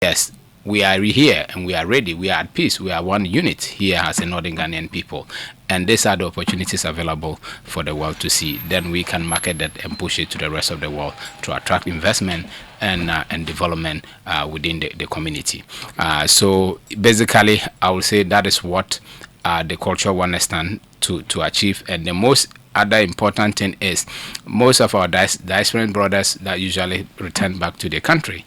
yes, we are here and we are ready. We are at peace. We are one unit here as a Northern Ghanaian people. And these are the opportunities available for the world to see. Then we can market that and push it to the rest of the world to attract investment and development within the community. So basically, I would say that is what the cultural oneness stand to achieve. And the most other important thing is most of our diasporan brothers that usually return back to their country,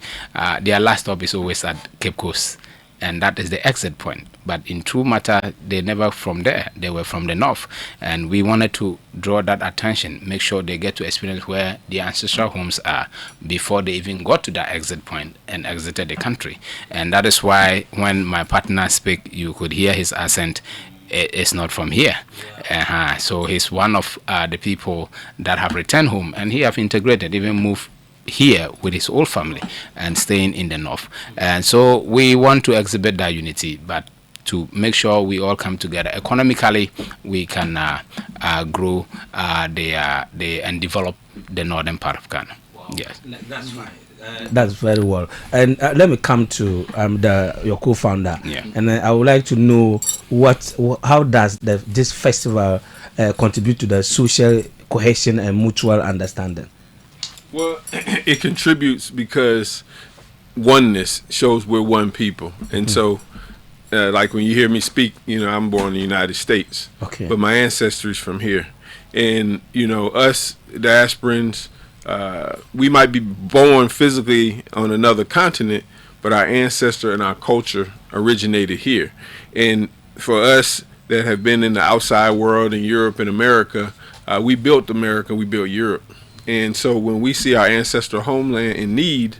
their last stop is always at Cape Coast, and that is the exit point. But in true matter, they never from there. They were from the north, and we wanted to draw that attention, make sure they get to experience where the ancestral homes are before they even got to that exit point and exited the country. And that is why when my partner speak, you could hear his accent. It's not from here. So he's one of the people that have returned home, and he have integrated, even moved here with his whole family and staying in the north. And so we want to exhibit that unity, but to make sure we all come together economically, we can grow and develop the northern part of Ghana. Wow. Yes, That's fine. That's very well. And let me come to your co-founder. Yeah. And I would like to know how does this festival contribute to the social cohesion and mutual understanding? Well, it contributes because oneness shows we're one people. And so, like when you hear me speak, I'm born in the United States. Okay. But my ancestry is from here. And, us diasporans, we might be born physically on another continent, but our ancestor and our culture originated here. And for us that have been in the outside world in Europe and America, we built America, we built Europe. And so when we see our ancestral homeland in need,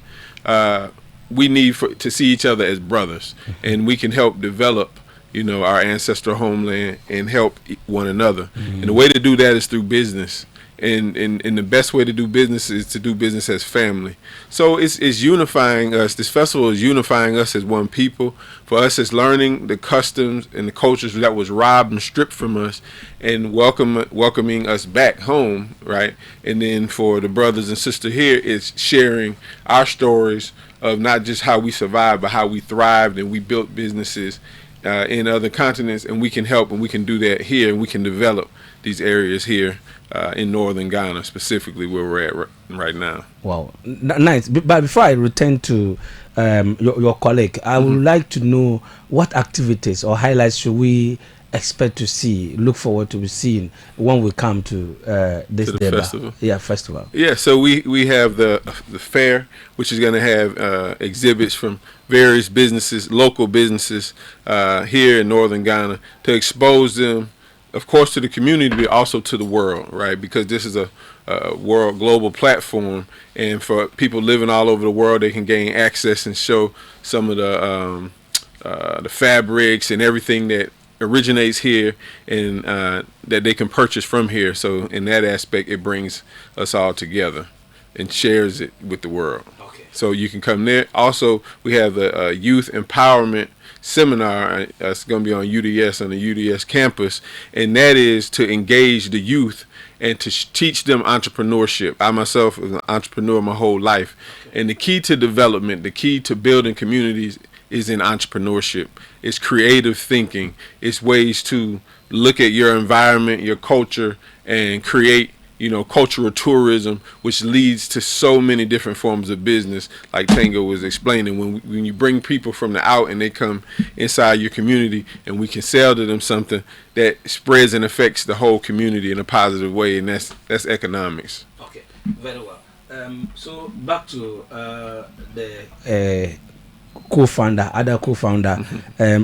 we need to see each other as brothers, and we can help develop our ancestral homeland and help one another. And the way to do that is through business. And the best way to do business is to do business as family. So it's unifying us. This festival is unifying us as one people. For us, it's learning the customs and the cultures that was robbed and stripped from us, and welcoming us back home, right? And then for the brothers and sisters here, it's sharing our stories of not just how we survived, but how we thrived and we built businesses in other continents, and we can help, and we can do that here, and we can develop these areas here in northern Ghana, specifically where we're at right now. Wow, nice. But before I return to your colleague, I would like to know what activities or highlights should we expect to see, look forward to seeing when we come to this festival. Festival. Yeah, so we have the fair, which is going to have exhibits from various businesses, local businesses here in northern Ghana, to expose them, of course, to the community, but also to the world, right? Because this is a world global platform, and for people living all over the world, they can gain access and show some of the fabrics and everything that originates here, and that they can purchase from here. So in that aspect, it brings us all together and shares it with the world. Okay. So you can come there. Also, we have the youth empowerment seminar. It's going to be on UDS, on the UDS campus, and that is to engage the youth and to teach them entrepreneurship. I myself was an entrepreneur my whole life, and the key to development, the key to building communities is in entrepreneurship. It's creative thinking. It's ways to look at your environment, your culture, and create, cultural tourism, which leads to so many different forms of business. Like Tango was explaining, when you bring people from the out and they come inside your community, and we can sell to them something that spreads and affects the whole community in a positive way, and that's economics. Okay, very well. So back to the other co-founder,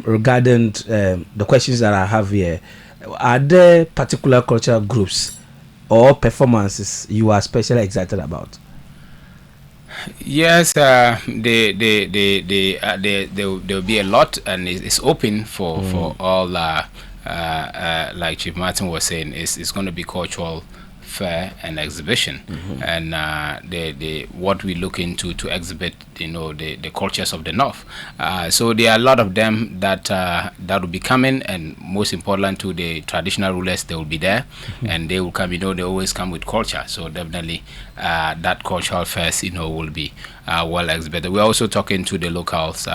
regarding the questions that I have here. Are there particular cultural groups or performances you are especially excited about? Yes, there will be a lot, and it's open for all. Like Chief Martin was saying, it's going to be cultural fair and exhibition, and what we look into to exhibit, the cultures of the north. So there are a lot of them that will be coming, and most important to the traditional rulers, they will be there, and they will come. They always come with culture. So definitely that cultural fest, will be well exhibited. We're also talking to the locals,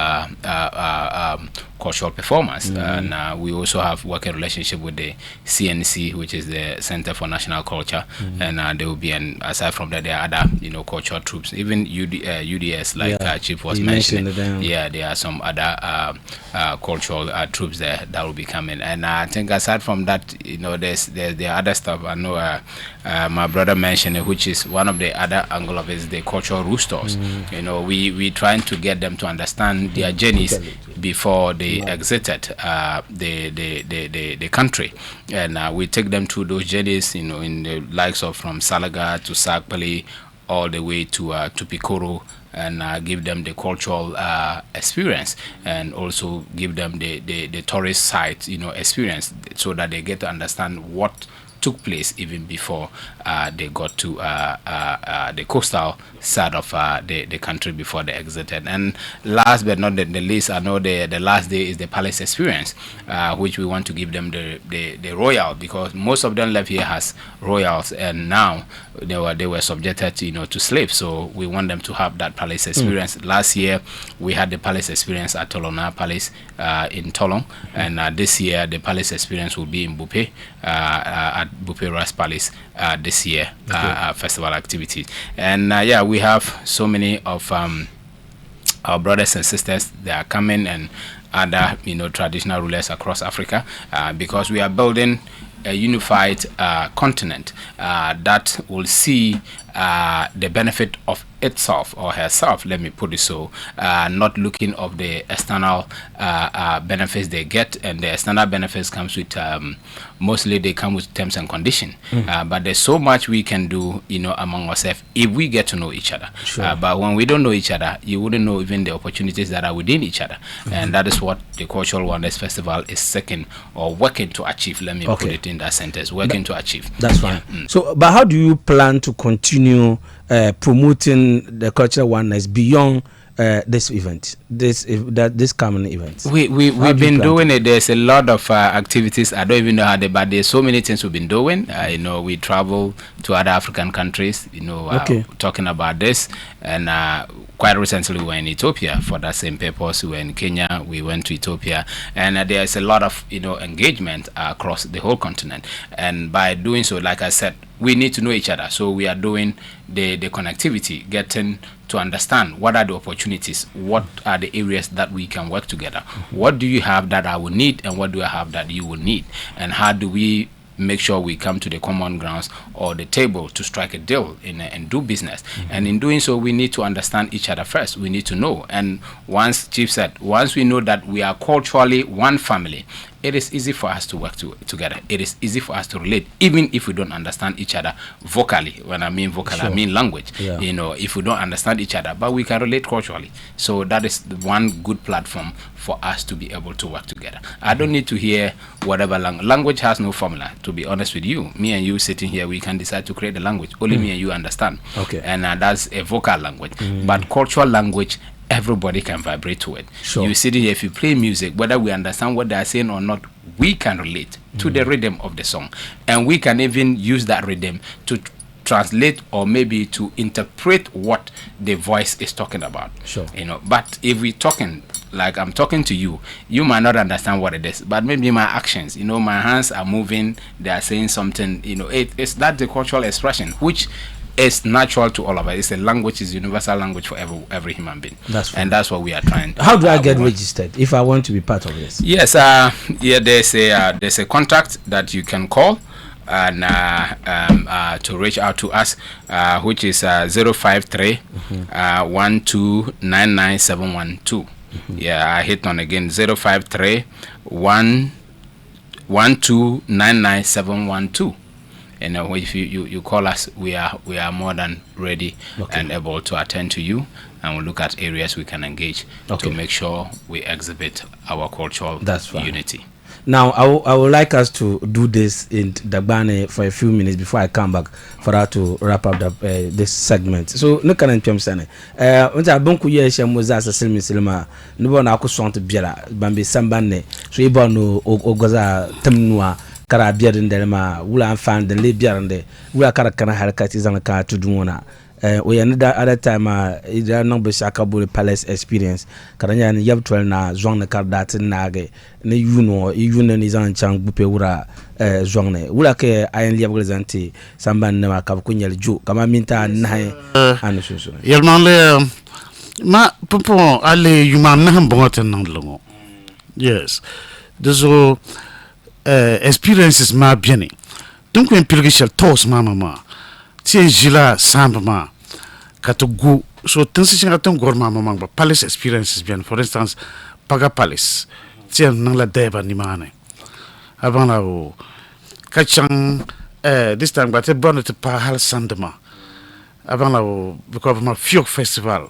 cultural performers, and we also have working relationship with the CNC, which is the Center for National Culture, and there will be aside from that there are other cultural troops, even UDS like Chief was mentioning. Yeah, there are some other cultural troops there that will be coming, and I think aside from that, there's the other stuff. I know my brother mentioned it, which is one of the other angle of it is the cultural roosters. We trying to get them to understand their journeys before they exited the country, and we take them through those journeys, in the likes of from Salaga to Sakpali all the way to Picoro, and give them the cultural experience, and also give them the tourist site experience, so that they get to understand what took place even before they got to the coastal side of the country before they exited. And last but not the least, I know the last day is the palace experience, which we want to give them the royal, because most of them left here as royals, and now they were subjected to slaves. So we want them to have that palace experience. Last year we had the palace experience at Tolona Palace in Tolong, and this year the palace experience will be in Bupe at Bupe Ras Palace this year. Festival activities. And we have so many of our brothers and sisters that are coming, and other traditional rulers across Africa, because we are building a unified continent that will see the benefit of itself or herself, let me put it so, not looking of the external benefits they get, and the external benefits comes with mostly they come with terms and conditions, but there's so much we can do among ourselves if we get to know each other. But when we don't know each other, you wouldn't know even the opportunities that are within each other, and that is what the Cultural Oneness Festival is seeking or working to achieve. Let me put it in that sentence, working to achieve. That's fine. So but how do you plan to continue promoting the cultural oneness beyond this event, this coming event? We've been doing it. There's a lot of activities. I don't even know how but there's so many things we've been doing. We travel to other African countries, talking about this, and quite recently we were in Ethiopia for that same purpose. We were in Kenya, we went to Ethiopia, and there's a lot of engagement across the whole continent. And by doing so, like I said, we need to know each other. So we are doing the connectivity, getting to understand what are the opportunities, what are the areas that we can work together. What do you have that I will need, and what do I have that you will need, and how do we make sure we come to the common grounds or the table to strike a deal and do business. And in doing so, we need to understand each other first. We need to know. And once Chief said, once we know that we are culturally one family, it is easy for us to work together. It is easy for us to relate, even if we don't understand each other vocally. When I mean vocal, I mean language. If we don't understand each other, but we can relate culturally. So that is the one good platform for us to be able to work together. I don't need to hear whatever language has no formula, to be honest with you. Me and you sitting here, we can decide to create a language. Only me and you understand. And that's a vocal language. But cultural language, everybody can vibrate to it. You sit here, if you play music, whether we understand what they are saying or not, we can relate to the rhythm of the song, and we can even use that rhythm to translate or maybe to interpret what the voice is talking about. But if we're talking like I'm talking to you, you might not understand what it is, but maybe my actions, my hands are moving, they are saying something, it's that the cultural expression, which is natural to all of us. It's a language, is universal language for every human being. And that's what we are trying to. How do I get registered if I want to be part of this? Yes, there's a contact that you can call and to reach out to us, which is 053 1299712. I hit on again 053 1299712. If you call us, we are more than ready and able to attend to you, and we'll look at areas we can engage to make sure we exhibit our cultural unity. Now, I would like us to do this in Dagbane for a few minutes before I come back for us to wrap up this segment. So, no can I say, when I bonku ye shamuza as a silma, no one I could want to be a Bambi Sambane, so you no ogoza temnua. Kara biya din da ma wula fan da le biya din da wula kara kana harkati zan ka tuduna we another other time ida no be Sakabule Palace experience karanya ne yabtwel na zong ne kardat nage ne yuno ni zan chang bupe wura zong ne wura ke ayen liab rezanti samban ne makab kunyel ju kama minta nai anu susu yelmanle ma popo ale yuman na bongoten nan longo yes deso experiences ma bien donc un pilgrimage tos mama tien jila samba katugu so tensi singa ton gorma mama palace experiences bien for instance paga palace tien nang la deba ni mane avant la o kachang this time but a bonnet pa hal sandema avant la o because ma fiok festival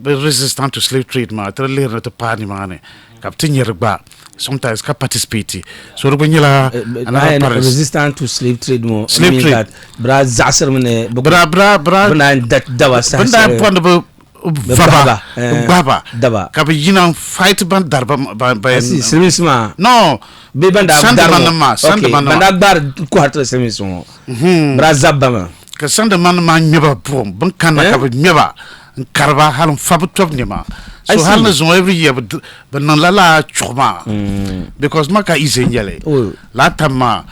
resistant to slave trade ma trailer na to pa ni mane captain yerba sometimes ka participate so ro banyela another resistant to slave trade mo slave trade bra zasser mene bra bana dat dawa sa banda pond baba daba ka be yina fight ban darba ba service ma no be banda darba banda bar ko hatra service mo bra zabba ma ka sanda man ma nyeba bom ban kana ka be nyeba karba halum fabutop nyema so halna zo every year but non la chuma because maka izenyele la tama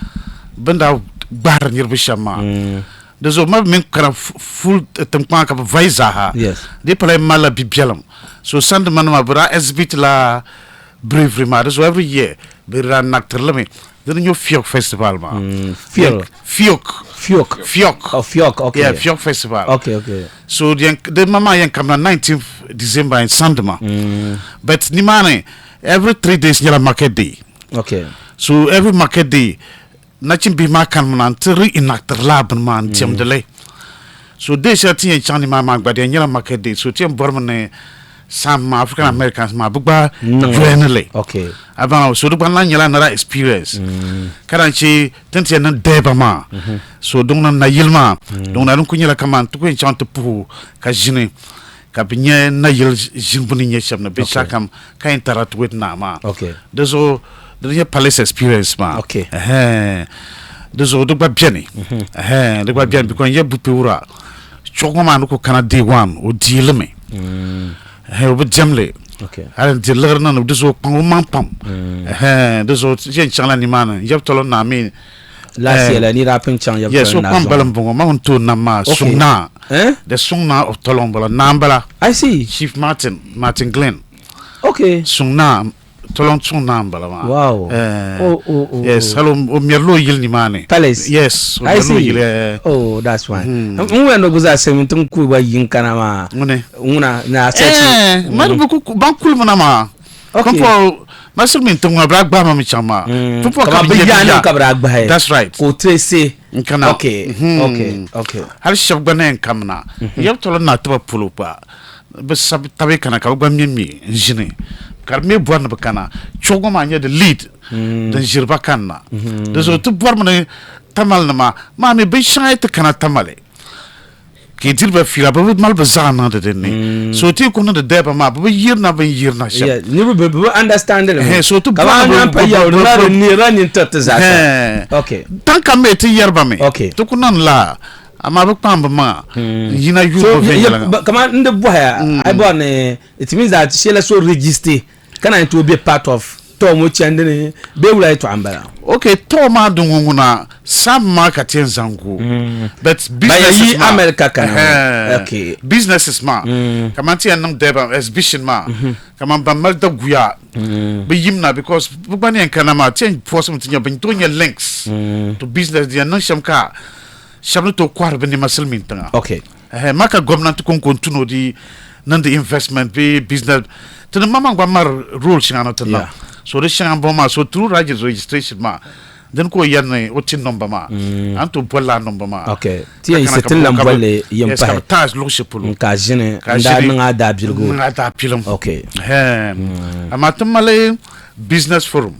banda bar nyirbi shama de zo ma men kara full tempa ka vaiza ha de play mala bibialam so sand man ma bra exhibit la bravery ma so every year be ran nakterlame de ñu fiok festival ma fiok okay yeah fiok festival okay so the mama yan come 19th December in Sandma but ni mane every 3 days nyala market day okay so every market day nachin bi makan man tiri inactor lab man tiam dele so de shati en chani mama gbade nyala market day so tiam bormane some African Americans ma bugba journally okay avant so do ban nyala na experience karanchi tenti na deba ma so donc na yilma donc na ko nyala kaman to ko chante pour ka jine ka binye na yil jimbuni nye shamna be shakam ka interact with na ma okay deso de palace experience ma okay deso do ba bien do ba bien because ye bupe wura choko ma no ko kana day one o dileme obo jamle okay ala de lerna no deso pam deso je changla ni mana yeb tolo na mi last year la ni rapin chang yeb yes so pam balam bongo ma unto na ma sungna the sungna of tolombala nambala I see Chief Martin Glenn okay sungna tolong nambala ma wow yes hello o merlo yil ni mane palace yes I see that's why no goza semitun ku ba yin kana ma una na search ma bu ku bankul ma okay masul min tunga bra gba ma mi chama pupo ka bi yana ka bra gba that's right ko trace kana okay hal shabga na kamna yeb tolo na taba pulupa be sab tabe kana ka gba mi jine karme buan bakana chogo ma nya de lead den jirba kana de so tu bor mane tamal na ma me be shait kana tamale ki dirba fila ba mal bazana de ne so ti ko no de deba ma ba yirna sha yeah ni be understand le so tu ka na pa ya na ni ranin tatza okay tan ka me ti yerba me okay to kunan la ama ba pamba ma yina yu ko vela kama nde boya I born it means that she la so register kana to be part of to mo chande ne be wula to ambala okay to ma dunguna sam marketing zangu but business yi America kana okay businesses ma kama ti anam deba exhibition ma kama ba malda guya be yimna because bani en kana ma change force mutinya ban to links to business dia nan shamka shamno to kwar bani masalmin tanga okay maka government kon kontuno di nan the investment be business to the mama gwamar rules ngana tana so the shang boma so through registration ma then ko yanne otin number ma anto bolla number ma okay ti yi setin lamballe yimpa yes tas lo shepulu ka jine nda nga da bilgo nga da pilum okay amatamale business forum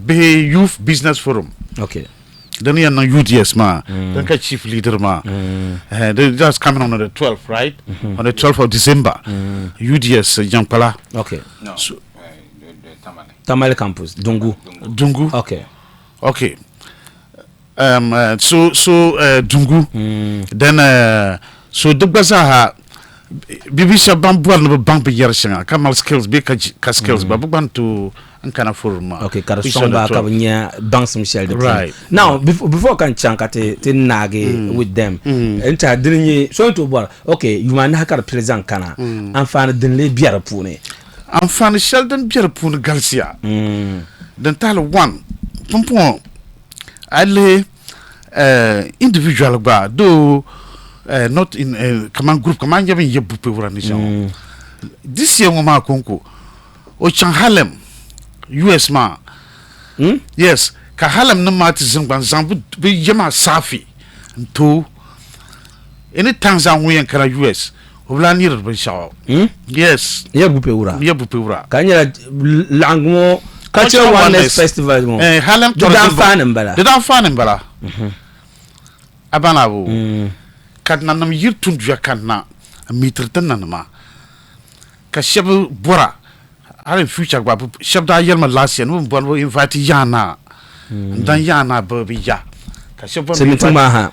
be youth business forum okay then you know UDS ma then ka chief leader ma they just coming on the 12th right on the 12th of December UDS Jampala Okay. No. So, the Tamale. Tamale campus Dungu Dungu okay dungu then so dugbaza ha bibisha bambu no bambu yershinga kamal skills be ka skills ba buban to ankana forma okay kar somba ka nya banks Michel de right now before kan chankate tin nage with them enta dinyi so to bora okay you man hakar present kana enfant din le biara pune enfant sheldon biara pune galsia dan tal one pompon alle individual ba do not in command group command yabe yebu pe wura nation this year ngoma konko o chan Harlem US ma yes ka Harlem no matizin ban zambu be yema safi to any Tanzania wen kana US oblani rebe shaw yes yebu pe wura kanya langmo Cultural Oneness Festival mo Harlem to dan fanen bala abana bo kadna nam yirtun dua kadna mitrtan nanma ka shab bora are future ba shab da yelma last year no bon invite yana dan yana babija ka shab ha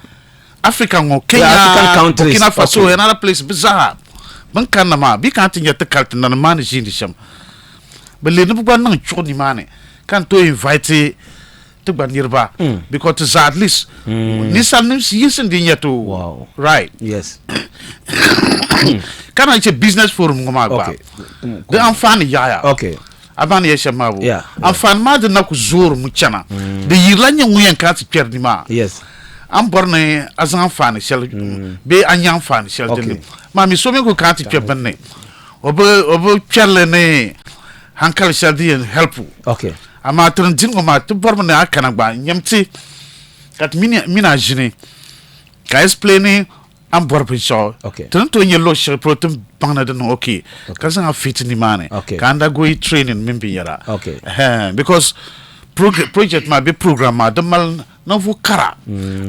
Africa ngo Kenya African countries Burkina Faso another place bizarre ban kanna ma bi kan tin yata kaltin nan man jindi sham bele no bu nan chodi mane kan to invite to banirba because it's at least nisan nims yisen dinya to wow right yes kana che business forum ngoma ba de amfani yaya okay abani yesha mabu yeah amfani ma de na ku zor mu chana de yirlanya nguyen ka ti perdi ma yes am borne azan amfani shel be anya amfani shel de ma mi so me ko ka ti perdi obo chelle ne hankal shel di help okay ama tun jingo ma to borne akana ba nyamti kat mina jini ka explain am borbe show okay tun to nyelo shel protum bangna den okay kaza nga fit ni mane kanda go training mimbi yara okay because project ma be program ma de mal no fu kara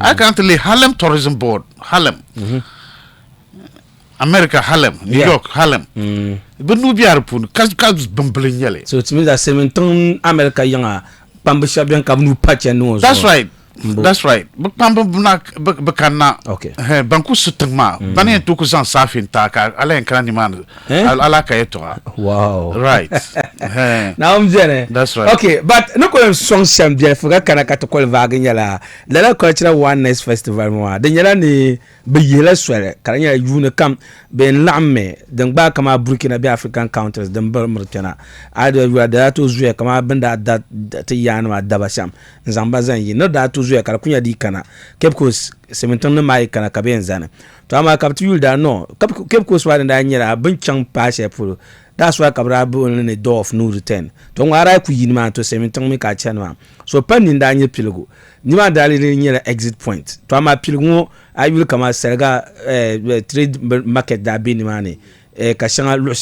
I can't le Harlem Tourism Board Harlem America Harlem New York Harlem but no biar pun kas bamblin yele so it means that sementon America yanga pambisha bien kam nu patcha no that's right but pamba bakana okay banku sutma bani to ku san safin ta ka ala en kan ni man ala ka eto wow right now mjene that's right okay but no ko song sham bien fuga kana ka to ko vaga nyala la Cultural Oneness Festival mo de nyala ni be yela swere kana nyala yuna kam ben lamme den ba kama Burkina be African countries den bar murtana ado yu da to zuya kama banda da ta yana ma dabasham nzamba zan yi no da to zuya kala kunya di kana kepkos sementon na mai kana kaben zana to ama kaptu yulda no kepkos wa da nyala binchan pashe fulo that's why kabra bu ne door of no return to ngara ku yinima to sementon me ka chanwa so panin da anye pilgo nima dalile nyela exit point to ama pilgo ayul kama serga trade market da bi ni mane ka shanga lu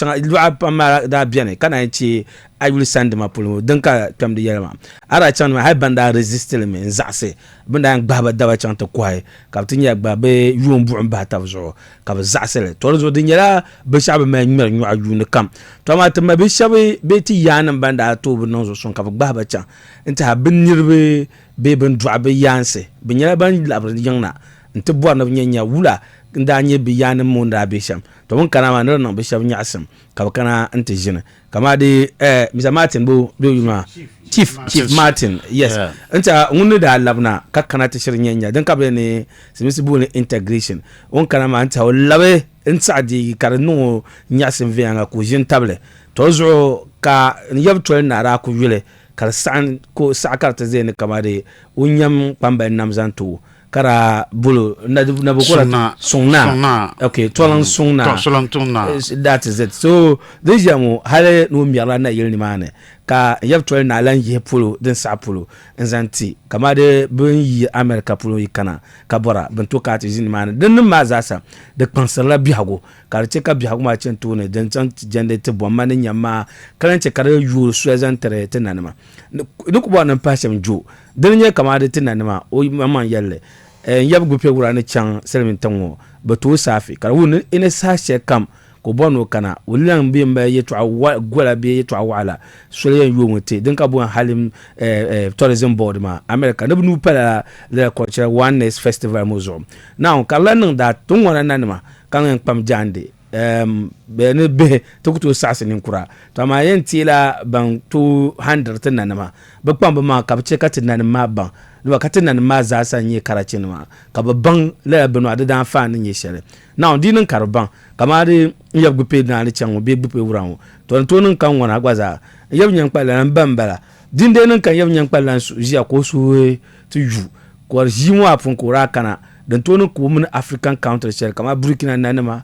pa da biane kana ci ayul sand ma pulmo danka tam de yelma ara chan ma hay banda resistel me nzase banda gbaba dawa chan to kwai ka tinya gbabe yum bu ba ta zo ka zase to zo de nyela be shabe ma nyer nyu ayun kam to ma tama be shabe be ti yanan banda to bu non zo son ka gbaba chan nta bin nirbe be ben dwabe yanse be nyela ban labre yangna nte bo na nyanya wula ndanye bi yanan mun da be sham to mun kana ma no be sham nyasam ka kana nte jina kama de Mr. Martin bo yuma Chief Martin yes nta ngunu da labna ka kana ta shirin nyanya dan ka be ne simisi bu ne integration on kana ma nta lawe nta di karno nyasam ve anga ko jin table to zo ka yab to na ra ku wile kar san ko sakar ta zai ne kama de unyam pamba namzanto kara bulu na bukola songna okay tolan songna that is it so this yamu hale no miala na yelni mane ka yab tol na lan ye pulu den sa pulu nzanti kama de ben yi America pulu yikana ka bora ben to ka tizini mane den ma zasa de kansala bihago karche ka bihago ma chen to ne den tant jende te bo mane nyama karance kare yu suezantere te nanama duk bo nan pasem ju den nye kama de te nanama o mama yalle yab gupe wura ne chan selmin tanwo bato safi kar won ene sa she kam ko bono kana wulan bi mba yeto gola bi yeto awala so le yu wote den ka bo halim tourism board ma America no nu pala the Cultural Oneness Festival mozo now kala nan da tun wana nan ma kan pam jande be ne be to kuto sase nin kura to ma yenti la ban 200 tan nan ma ba pam ma ka ce katin nan ma ban do katin nan ma za san yi karacin ma ka babban la bano da fa nan yi shere now dinin karban kamar yab gupe na ni chan be gupe wuran to nin kan wana gwaza yab nyan pala nan bambala din de nin kan yab nyan pala su ji ko su tu ju ko ji mu afun ko ra kana dan to nin ko mun African countries share kamar Burkina nanama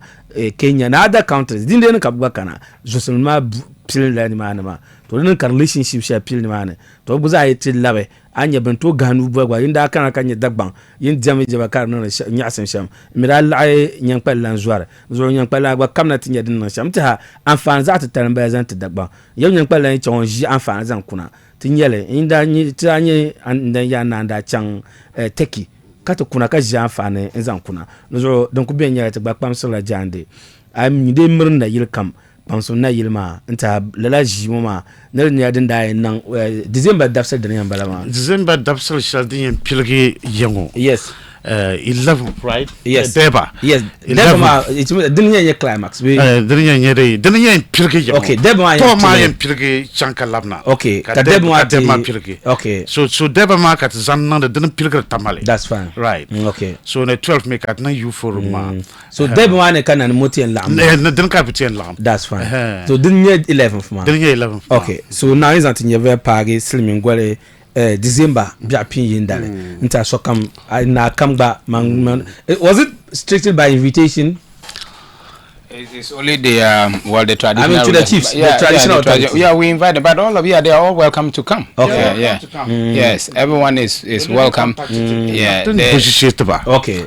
Kenya na other countries din de nin ka buga kana josul ma pil la ni ma to nin kan relationship share pil ni ma ne to buza yi til labe anya bento ganu bwa inda kana kanya dagban yin jami jaba kar nan nya asan sham miral ay nyang pallan zuwar zo nyang pallan ba kamna tinya din nan sham ta amfan za ta tan ba zan ta dagban yau nyang pallan chon ji amfan zan kuna tinyele inda nyi tanye andan ya nan da chan teki kata kuna ka ji amfan zan kuna zo don ku ben ya ta ba pam sala jande am de murna yilkam panso na yilma nta lala jimoma ner nya din da nan December dafsal da yan balama December dafsal shadin pilgi yango yes 11 right yes deba yes deba ma din nya climax we din nya pilgi yango okay deba ma to ma yan pilgi chanka labna okay ka deba ma pilgi okay so deba ma kat zanna da din pilgi tamale that's fine right okay so na 12 make at na you for ma so deba ma ne kana motian lam na din kapitien lam that's fine so din nya 11 for din nya 11 okay so now is antin yeve pagi slimming gwale December bia pin yindale nta so kam na kam ba man was it strictly by invitation? It's only the the traditional. I mean to the chiefs, the traditional. Yeah, we invite them, but all of you they are all welcome to come. Okay, yeah. Yes, everyone is welcome. Yeah. Okay.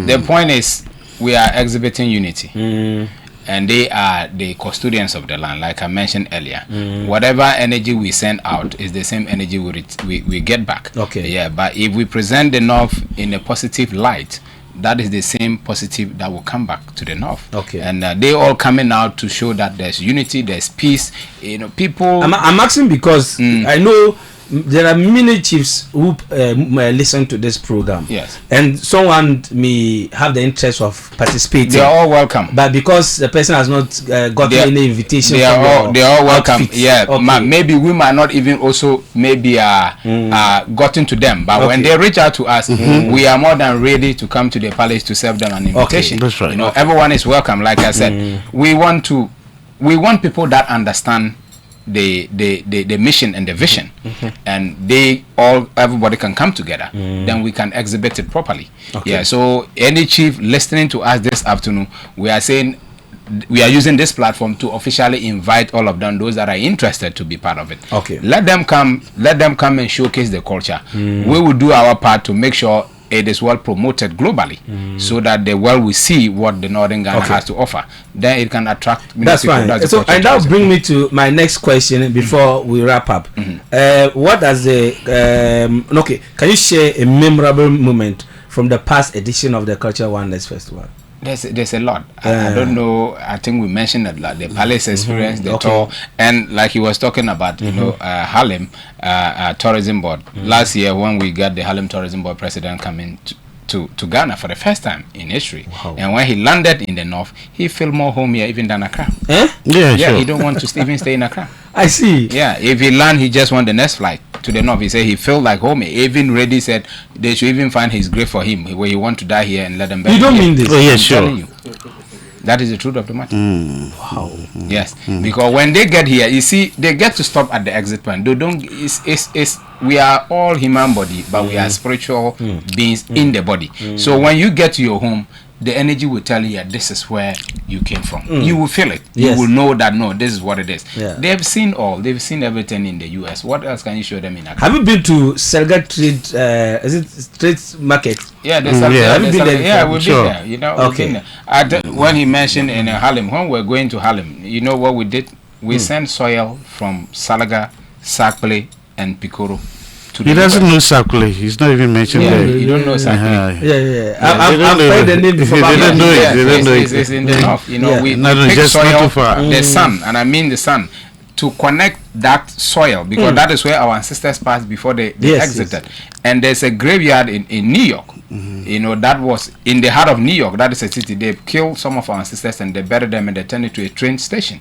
The point is we are exhibiting unity. And they are the custodians of the land, like I mentioned earlier. Whatever energy we send out is the same energy we get back. Okay. Yeah, but if we present the North in a positive light, that is the same positive that will come back to the North. Okay. And they all coming out to show that there's unity, there's peace. You know, people. I'm asking because I know there are many chiefs who listen to this program. Yes. And someone may have the interest of participating. They are all welcome. But because the person has not gotten any invitation, they are all welcome. Outfit. Yeah. Okay. Maybe we might not even also gotten to them. But when they reach out to us, we are more than ready to come to the palace to serve them an invitation. Okay. That's right. You know, everyone is welcome. Like I said, we want people that understand the mission and the vision, and everybody can come together. Then we can exhibit it properly. Okay. Yeah. So any chief listening to us this afternoon, we are saying we are using this platform to officially invite all of them, those that are interested, to be part of it. Okay. Let them come and showcase the culture. We will do our part to make sure it is well promoted globally, so that the world will see what the Northern Ghana has to offer. Then it can attract many people. That's fine. So, and that will bring me to my next question before we wrap up. What does okay, can you share a memorable moment from the past edition of the Cultural Oneness Festival? There's a lot. I don't know. I think we mentioned that, like, the palace experience, the tour, and like he was talking about, you know, Harlem tourism board. Last year when we got the Harlem tourism board president coming to Ghana for the first time in history, and when he landed in the North, he felt more home here even than Accra. Yeah, sure. He don't want to even stay in Accra. I see. Yeah, if he land, he just want the next flight to the North. He said he felt like home. He even ready said they should even find his grave for him, where he want to die here and let them bury him. You don't mean this? Oh yeah, I'm sure. telling you. That is the truth of the matter. Wow. Yes, because when they get here, you see, they get to stop at the exit point. They don't. We are all human body, but we are spiritual beings in the body. So when you get to your home, the energy will tell you, this is where you came from. You will feel it. Yes. You will know that, no, this is what it is. Yeah. They've seen everything in the US. What else can you show them in Accra? Have you been to Selga Trade? Is it street market? Yeah, we've been been there. You know, okay. We've been there. When he mentioned in Harlem, when we're going to Harlem, you know what we did? We sent soil from Salaga, Sakple, and Picoro to He the doesn't US. know Sakule. He's not even mentioned Yeah, there. you don't know Sakule. I've heard the name before. They but don't know it. Yes, They don't know it. it's in the north. You know, Yeah. we No, pick just not soil, too far. the sun, and I mean the sun, to connect that soil, because that is where our ancestors passed before they Yes, exited. And there's a graveyard in New York. You know, that was in the heart of New York. That is a city. They killed some of our ancestors and they buried them and they turned it to a train station.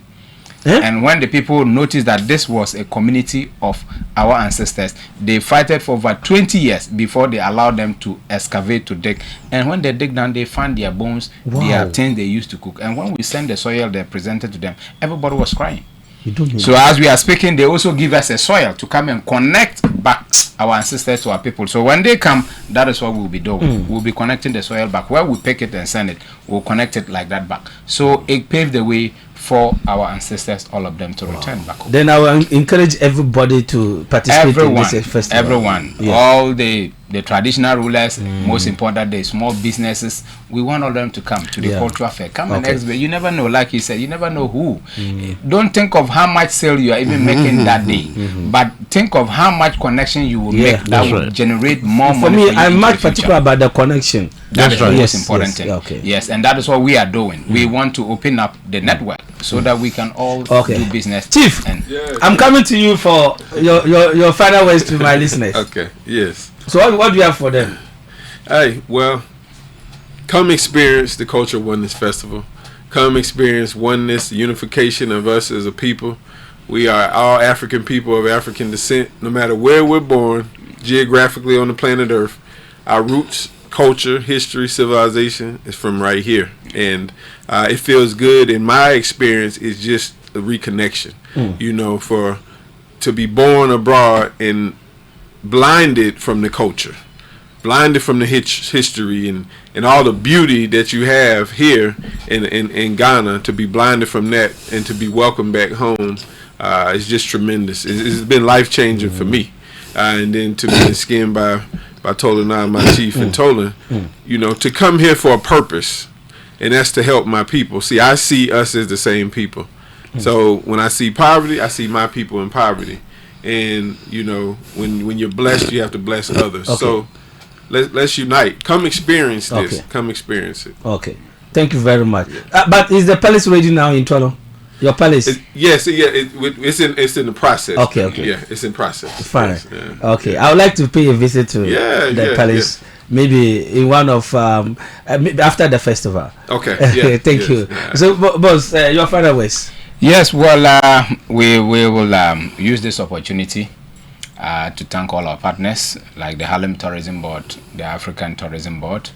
And when the people noticed that this was a community of our ancestors, they fought for over 20 years before they allowed them to excavate, to dig. And when they dig down, they found their bones, their things they used to cook. And when we sent the soil they presented to them, everybody was crying. So as we are speaking, they also give us a soil to come and connect back our ancestors to our people. So when they come, that is what we'll be doing. We'll be connecting the soil back. Where we pick it and send it, we'll connect it like that back. So it paved the way for our ancestors, all of them, to return back home. Then I will encourage everybody to participate in this festival. Everyone, all the traditional rulers, most important, the small businesses, we want all of them to come to the cultural fair. Come and exhibit. You never know, like he said, you never know who. Don't think of how much sale you are even making that day, but think of how much connection you will make that will generate more For money. me, I'm much particular about the connection. That is the most Yes, important thing. okay. Yes, and that is what we are doing. We want to open up the network so that we can all do business. Chief, And I'm coming to you for your final words to my listeners. Okay. Yes. So what do you have for them? Hey, well, come experience the Cultural Oneness Festival. Come experience oneness, unification of us as a people. We are all African people of African descent, no matter where we're born, geographically on the planet Earth. Our roots, culture, history, civilization is from right here. And it feels good. In my experience, it's just a reconnection, you know, to be born abroad and blinded from the culture, blinded from the history and all the beauty that you have here in Ghana, to be blinded from that and to be welcomed back home is just tremendous. It's been life-changing for me. And then to be skinned by Tolan, my chief, and Tolan, you know, to come here for a purpose, and that's to help my people. See, I see us as the same people. So when I see poverty, I see my people in poverty. And you know, when you're blessed, you have to bless others. So let's unite. Come experience this. Come experience it. Okay, thank you very much. But is the palace ready now in Toronto? Your palace? Yes, it's in the process. Okay. Yeah, it's in process. Fine. Yes, yeah. Okay, I would like to pay a visit to the palace. Yeah. Maybe in one of maybe after the festival. Okay. Yeah, thank you. Yeah. So, boss, your final words. Yes, well, we will use this opportunity to thank all our partners, like the Harlem Tourism Board, the African Tourism Board,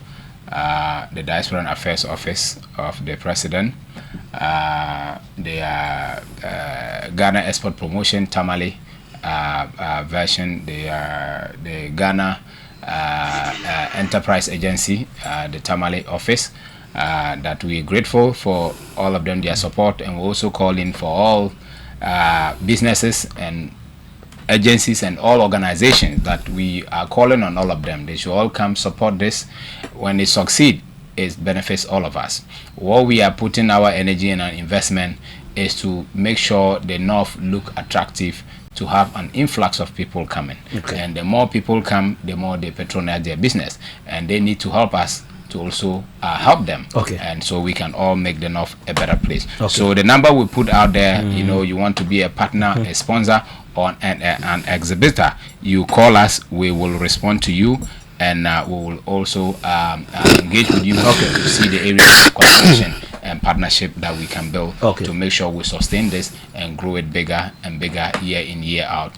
the Diaspora and Affairs Office of the President, the Ghana Export Promotion Tamale version, the Ghana Enterprise Agency, the Tamale Office. That we're grateful for all of them, their support, and we're also calling for all businesses and agencies and all organizations that we are calling on all of them. They should all come support this. When they succeed, it benefits all of us. What we are putting our energy and our investment is to make sure the North look attractive, to have an influx of people coming. And the more people come, the more they patronize their business, and they need to help us to also help them, and so we can all make the North a better place. So the number we put out there, you know, you want to be a partner, a sponsor, or an exhibitor, you call us, we will respond to you, and we will also engage with you to see the areas of collaboration and partnership that we can build to make sure we sustain this and grow it bigger and bigger year in, year out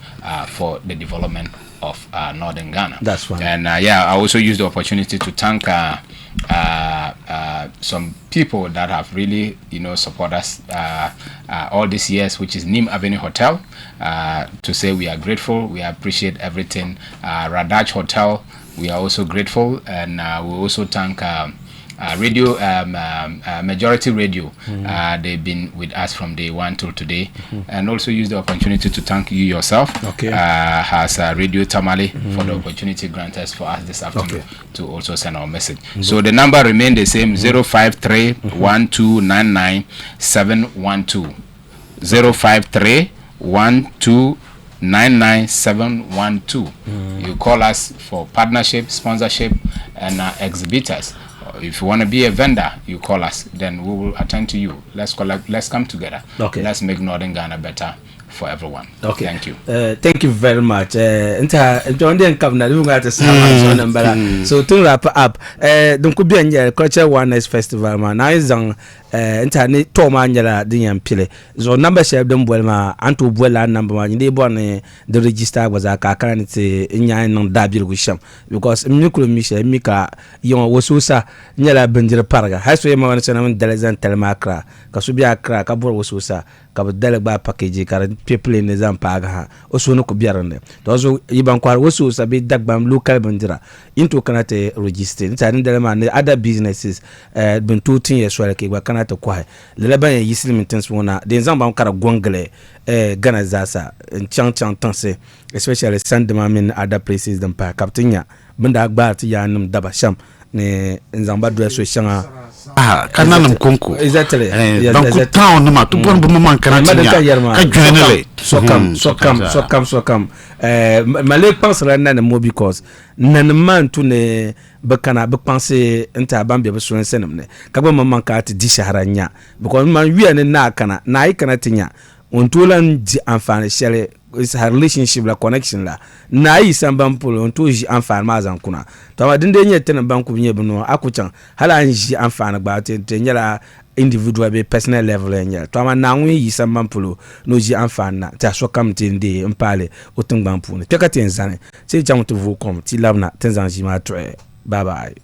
for the development of northern Ghana. That's fine. And I also use the opportunity to thank some people that have really, you know, support us all these years, which is Nim Avenue Hotel, to say we are grateful, we appreciate everything. Radaj Hotel, we are also grateful, and we also thank radio, Majority Radio. They've been with us from day one till today, and also use the opportunity to thank you yourself, as Radio Tamale, for the opportunity granted for us this afternoon to also send our message. So the number remains the same: 053 1299712. 053 1299712. 99712. You call us for partnership, sponsorship, and exhibitors. If you want to be a vendor, you call us. Then we will attend to you. Let's come together. Okay. Let's make Northern Ghana better for everyone. Okay. Thank you. Thank you very much. So to wrap up, don't could be a Cultural Oneness Festival, man. I zang internet Toma Angela Dian Pile. So number share them well, ma Anto Buela number one. They born the register was a currency in Yan Dabil Wisham because Mukul Misha Mika Yon Wasusa Nella Benjira Paraga. Has to man Senaman Delezan Telemakra, Kasubia crack, Kabur Wasusa, Kabadelba package, people in the Zampaga, Osuno Kubiarane. Those Iban Kwar Wasus a bit Dagbam local Benjira into Kanate register. It's an other businesses been 2 years where I to quiet. The Lebanon Yislim intense one, the Zamba Kara Gwangale, Ghana Zasa, and Chang Tanse, especially Sandemamin, other places than Pa Captain Benda Bat Yanum Dabasham, Zamba dress with Shanga. Kananam Kunku. Exactly. Don't town no matter one woman can so come. Malay pass and more because none man to ne Bakana Bapanse enter Bambia Besuan Senamne. Kabama Mankati Disharanya because man we are na kana na ikanatia. Untulan Anfan Shelley is her relationship la connection la. Na Sambampulo untu ji Anfan Mazan Kuna. Tawa dinde tena banku nyebno akuchan hala nji Anfan about tenyala individual be personal level enya. Tawa na nwi Sambampulo no ji Anfan na ta so kam tinde mpale otungbampu ne. Teka tenzane. Se jamu to vukom ti labna tenzanji ma tre. Bye bye.